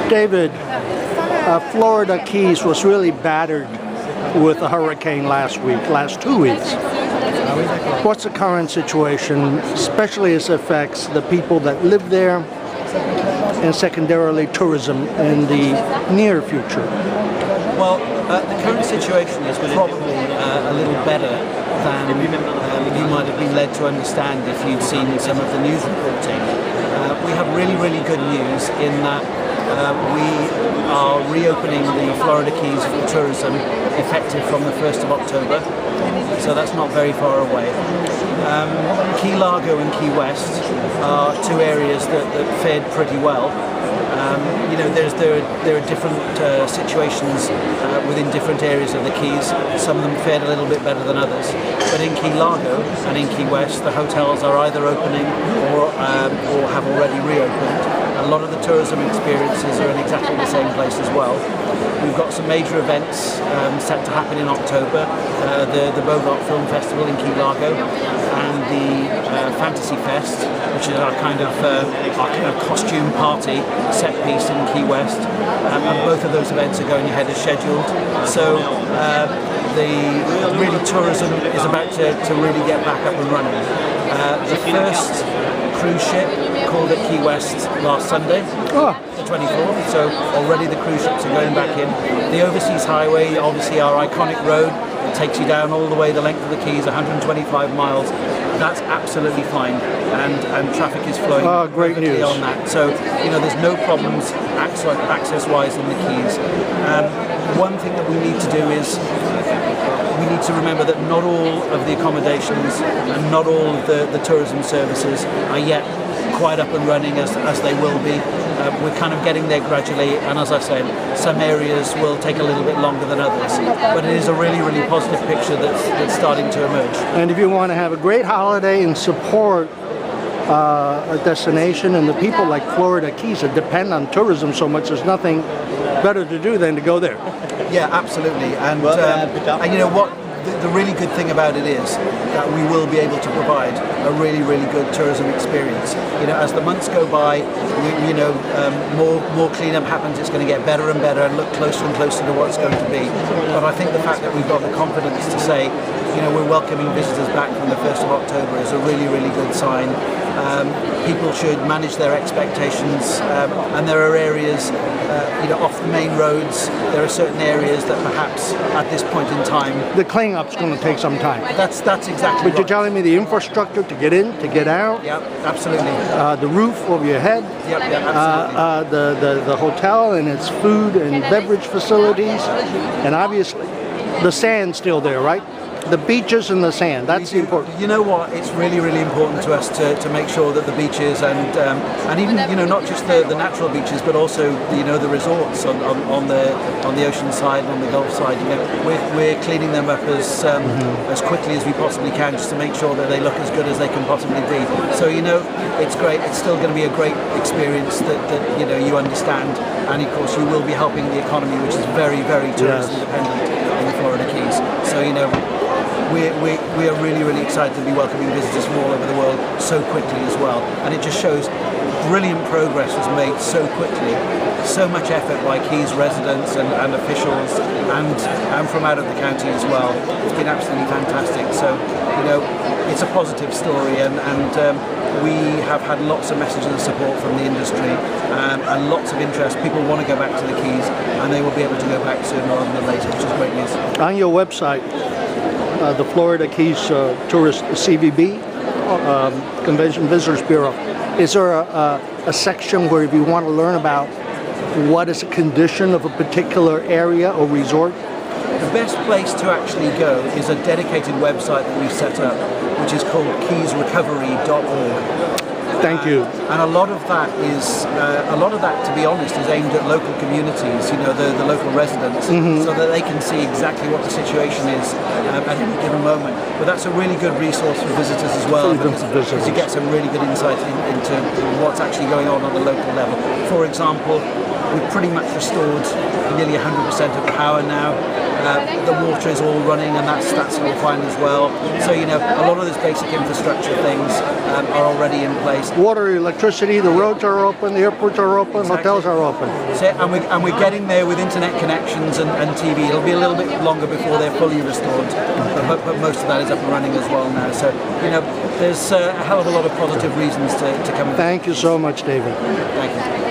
David, Florida Keys was really battered with a hurricane last 2 weeks. What's the current situation, especially as it affects the people that live there, and secondarily tourism in the near future? Well, the current situation is probably a little better than you might have been led to understand if you'd seen some of the news reporting. We have really, really good news in that we are reopening the Florida Keys for tourism effective from the 1st of October, so that's not very far away. Key Largo and Key West are two areas that fared pretty well. There are different situations within different areas of the Keys. Some of them fared a little bit better than others. But in Key Largo and in Key West, the hotels are either opening or have already reopened. A lot of the tourism experiences are in exactly the same place as well. We've got some major events set to happen in October. The Bogart Film Festival in Key Largo and the Fantasy Fest, which is our kind of costume party set piece in Key West. And both of those events are going ahead as scheduled. So the tourism is about to really get back up and running. The first cruise ship called at Key West last Sunday, the 24th, so already the cruise ships are going back in. The Overseas Highway, obviously our iconic road, it takes you down all the way the length of the Keys, 125 miles. That's absolutely fine, and traffic is flowing great news on that. So, there's no problems access-wise in the Keys. One thing that we need to do is we need to remember that not all of the accommodations and not all of the tourism services are yet quite up and running as they will be. We're kind of getting there gradually, and as I said, some areas will take a little bit longer than others, but it is a really, really positive picture that's starting to emerge. And if you want to have a great holiday and support a destination and the people like Florida Keys that depend on tourism so much, there's nothing better to do than to go there. Yeah, absolutely. And you know what? The really good thing about it is that we will be able to provide a really, really good tourism experience. As the months go by, more cleanup happens. It's going to get better and better and look closer and closer to what it's going to be. But I think the fact that we've got the confidence to say, we're welcoming visitors back from the 1st of October is a really, really good sign. People should manage their expectations, and there are areas, off the main roads, there are certain areas that perhaps at this point in time... The cleanup's going to take some time. That's exactly But right. you're telling me the infrastructure to get in, to get out? Yeah, absolutely. The roof over your head? Yep, absolutely. The hotel and its food and beverage facilities, and obviously the sand's still there, right? The beaches and the sand, that's important. You know what, it's really, really important to us to make sure that the beaches and even, not just the natural beaches, but also, the resorts on the ocean side and on the Gulf side, we're cleaning them up as quickly as we possibly can, just to make sure that they look as good as they can possibly be. So, it's great. It's still going to be a great experience that you understand, and of course you will be helping the economy, which is very, very tourism dependent in the Florida Keys. So, we are really, really excited to be welcoming visitors from all over the world so quickly as well. And it just shows brilliant progress was made so quickly. So much effort by Keys residents and officials and from out of the county as well. It's been absolutely fantastic. So, it's a positive story, and we have had lots of messages of support from the industry and lots of interest. People want to go back to the Keys, and they will be able to go back sooner rather than later, which is great news. On your website, the Florida Keys Tourist CVB, Convention Visitors Bureau, is there a section where if you want to learn about what is the condition of a particular area or resort? The best place to actually go is a dedicated website that we've set up, which is called keysrecovery.org. Thank you. And a lot of that, to be honest, is aimed at local communities, the local residents, so that they can see exactly what the situation is at any given moment. But that's a really good resource for visitors as well, because you get some really good insight into what's actually going on the local level. For example, we've pretty much restored nearly 100% of power now. The water is all running, and that's all fine as well. So a lot of those basic infrastructure things are already in place. water, electricity, the roads are open, the airports are open, hotels are open. So, and we're getting there with internet connections and TV. It'll be a little bit longer before they're fully restored, but most of that is up and running as well now. So, there's a hell of a lot of positive reasons to come in. Thank you so much, David. Thank you.